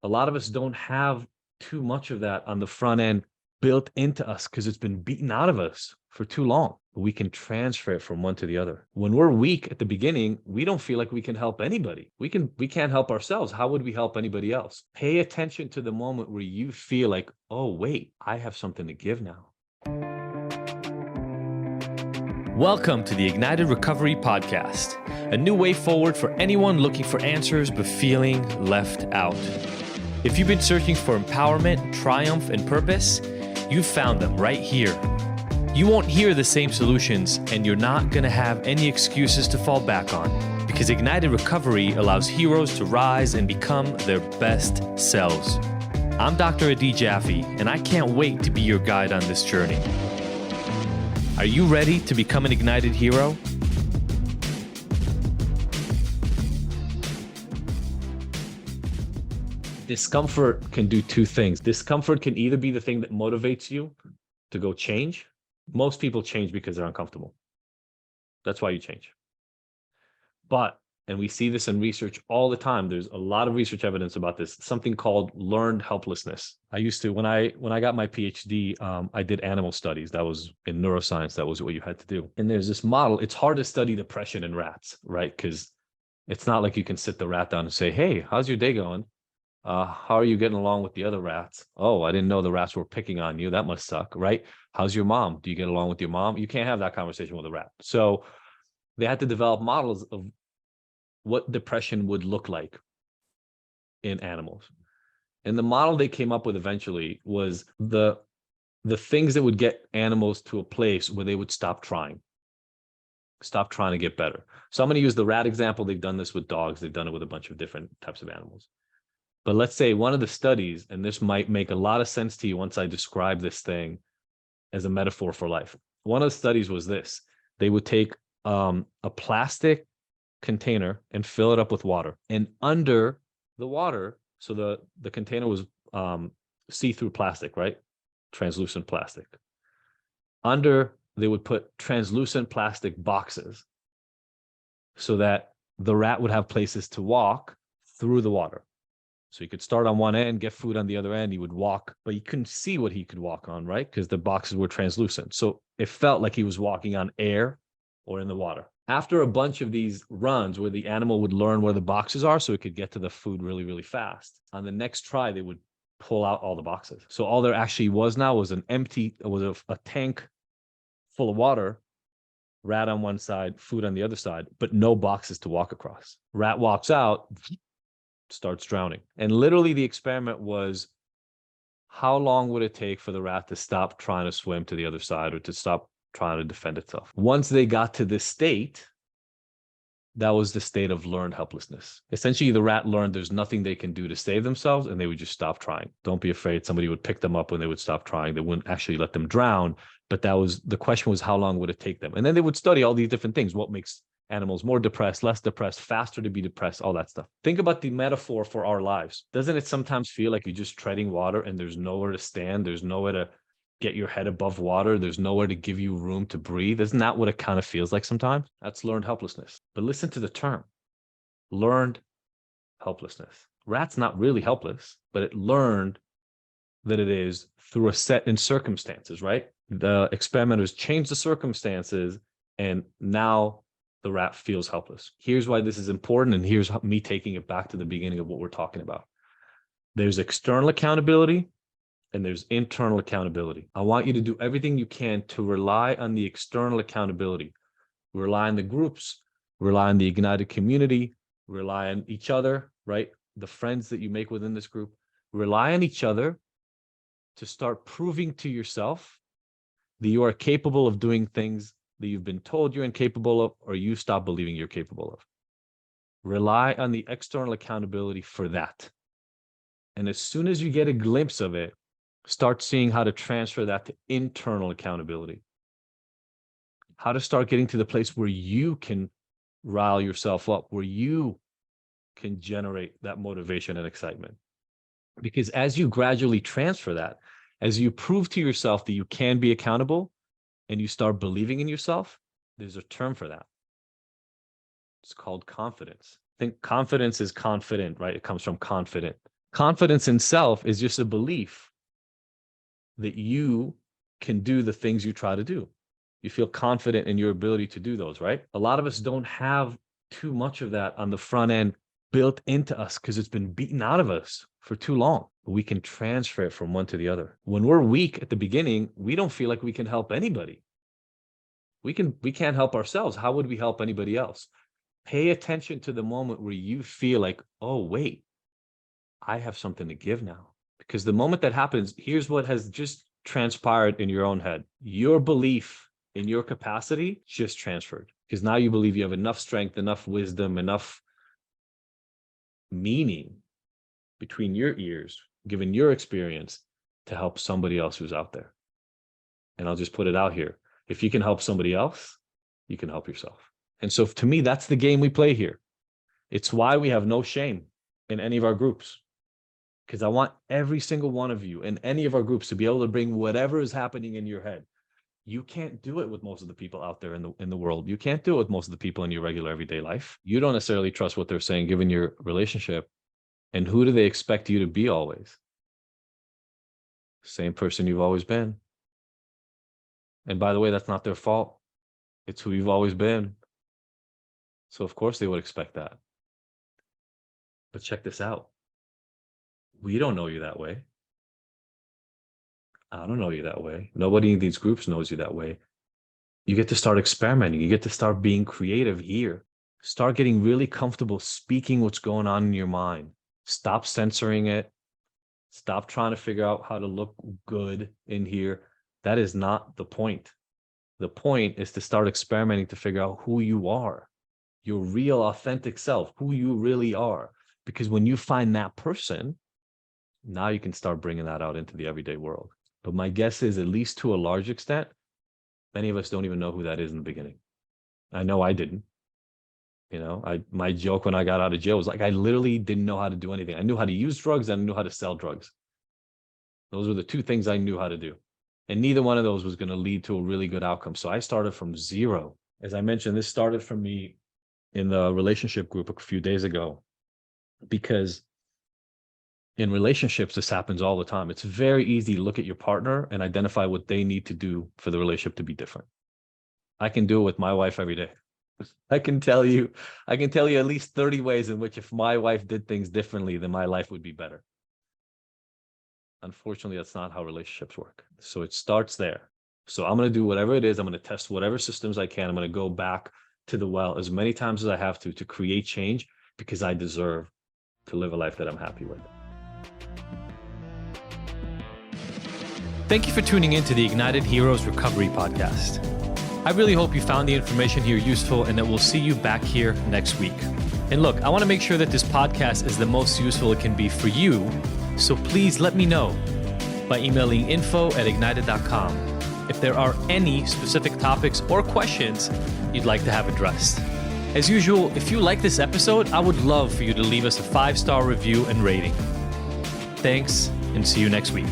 A lot of us don't have too much of that on the front end built into us because it's been beaten out of us for too long. We can transfer it from one to the other. When we're weak at the beginning, we don't feel like we can help anybody. We can't help ourselves. How would we help anybody else? Pay attention to the moment where you feel like, oh, wait, I have something to give now. Welcome to the Ignited Recovery Podcast, a new way forward for anyone looking for answers but feeling left out. If you've been searching for empowerment, triumph, and purpose, you've found them right here. You won't hear the same solutions, and you're not going to have any excuses to fall back on, because Ignited Recovery allows heroes to rise and become their best selves. I'm Dr. Sophie Jaffe, and I can't wait to be your guide on this journey. Are you ready to become an ignited hero? Discomfort can do two things. Discomfort can either be the thing that motivates you to go change. Most people change because they're uncomfortable. That's why you change. But, and we see this in research all the time, there's a lot of research evidence about this, something called learned helplessness. I used to, when I got my PhD, I did animal studies. That was in neuroscience. That was what you had to do. And there's this model. It's hard to study depression in rats, right? Because it's not like you can sit the rat down and say, hey, how's your day going? How are you getting along with the other rats? Oh, I didn't know the rats were picking on you. That must suck, right? How's your mom? Do you get along with your mom? You can't have that conversation with a rat. So they had to develop models of what depression would look like in animals. And the model they came up with eventually was the things that would get animals to a place where they would stop trying to get better. So I'm going to use the rat example. They've done this with dogs. They've done it with a bunch of different types of animals. But let's say one of the studies, and this might make a lot of sense to you once I describe this thing as a metaphor for life. One of the studies was this. They would take a plastic container and fill it up with water. And under the water, so the container was see-through plastic, right? Translucent plastic. Under, they would put translucent plastic boxes so that the rat would have places to walk through the water. So you could start on one end, get food on the other end. He would walk, but you couldn't see what he could walk on, right? Because the boxes were translucent. So it felt like he was walking on air or in the water. After a bunch of these runs where the animal would learn where the boxes are so it could get to the food really, really fast, on the next try, they would pull out all the boxes. So all there actually was now was a tank full of water, rat on one side, food on the other side, but no boxes to walk across. Rat walks out, starts drowning. And literally the experiment was, how long would it take for the rat to stop trying to swim to the other side or to stop trying to defend itself? Once they got to this state, that was the state of learned helplessness. Essentially, the rat learned there's nothing they can do to save themselves, and they would just stop trying. Don't be afraid. Somebody would pick them up when they would stop trying. They wouldn't actually let them drown, but the question was, how long would it take them? And then they would study all these different things. What makes animals more depressed, less depressed, faster to be depressed, all that stuff. Think about the metaphor for our lives. Doesn't it sometimes feel like you're just treading water and there's nowhere to stand? There's nowhere to get your head above water. There's nowhere to give you room to breathe. Isn't that what it kind of feels like sometimes? That's learned helplessness. But listen to the term, learned helplessness. Rat's not really helpless, but it learned that it is through a set in circumstances, right? The experimenters changed the circumstances, and now the rat feels helpless. Here's why this is important, and here's me taking it back to the beginning of what we're talking about. There's external accountability, and there's internal accountability. I want you to do everything you can to rely on the external accountability. Rely on the groups, rely on the ignited community, rely on each other, right? The friends that you make within this group. Rely on each other to start proving to yourself that you are capable of doing things that you've been told you're incapable of, or you stop believing you're capable of. Rely on the external accountability for that. And as soon as you get a glimpse of it, start seeing how to transfer that to internal accountability. How to start getting to the place where you can rile yourself up, where you can generate that motivation and excitement. Because as you gradually transfer that, as you prove to yourself that you can be accountable, and you start believing in yourself, there's a term for that. It's called confidence. I think confidence is confident, right? It comes from confident. Confidence in self is just a belief that you can do the things you try to do. You feel confident in your ability to do those, right? A lot of us don't have too much of that on the front end built into us because it's been beaten out of us for too long. We can transfer it from one to the other. When we're weak at the beginning, we don't feel like we can help anybody. We can't help ourselves. How would we help anybody else? Pay attention to the moment where you feel like, oh, wait, I have something to give now. Because the moment that happens, here's what has just transpired in your own head. Your belief in your capacity just transferred. Because now you believe you have enough strength, enough wisdom, enough meaning between your ears, given your experience, to help somebody else who's out there. And I'll just put it out here. If you can help somebody else, you can help yourself. And so to me, that's the game we play here. It's why we have no shame in any of our groups. Because I want every single one of you in any of our groups to be able to bring whatever is happening in your head. You can't do it with most of the people out there in the world. You can't do it with most of the people in your regular everyday life. You don't necessarily trust what they're saying given your relationship. And who do they expect you to be always? Same person you've always been. And by the way, that's not their fault. It's who you've always been. So of course they would expect that. But check this out. We don't know you that way. I don't know you that way. Nobody in these groups knows you that way. You get to start experimenting. You get to start being creative here. Start getting really comfortable speaking what's going on in your mind. Stop censoring it. Stop trying to figure out how to look good in here. That is not the point. The point is to start experimenting to figure out who you are, your real authentic self, who you really are. Because when you find that person, now you can start bringing that out into the everyday world. But my guess is, at least to a large extent, many of us don't even know who that is in the beginning. I know I didn't. You know, my joke when I got out of jail was like, I literally didn't know how to do anything. I knew how to use drugs and I knew how to sell drugs. Those were the two things I knew how to do. And neither one of those was going to lead to a really good outcome. So I started from zero. As I mentioned, this started for me in the relationship group a few days ago, because in relationships, this happens all the time. It's very easy to look at your partner and identify what they need to do for the relationship to be different. I can do it with my wife every day. I can tell you at least 30 ways in which if my wife did things differently, then my life would be better. Unfortunately, that's not how relationships work. So it starts there. So I'm going to do whatever it is. I'm going to test whatever systems I can. I'm going to go back to the well as many times as I have to create change, because I deserve to live a life that I'm happy with. Thank you for tuning in to the Ignited Heroes Recovery Podcast. I really hope you found the information here useful and that we'll see you back here next week. And look, I want to make sure that this podcast is the most useful it can be for you. So please let me know by emailing info@ignited.com if there are any specific topics or questions you'd like to have addressed. As usual, if you like this episode, I would love for you to leave us a 5-star review and rating. Thanks, and see you next week.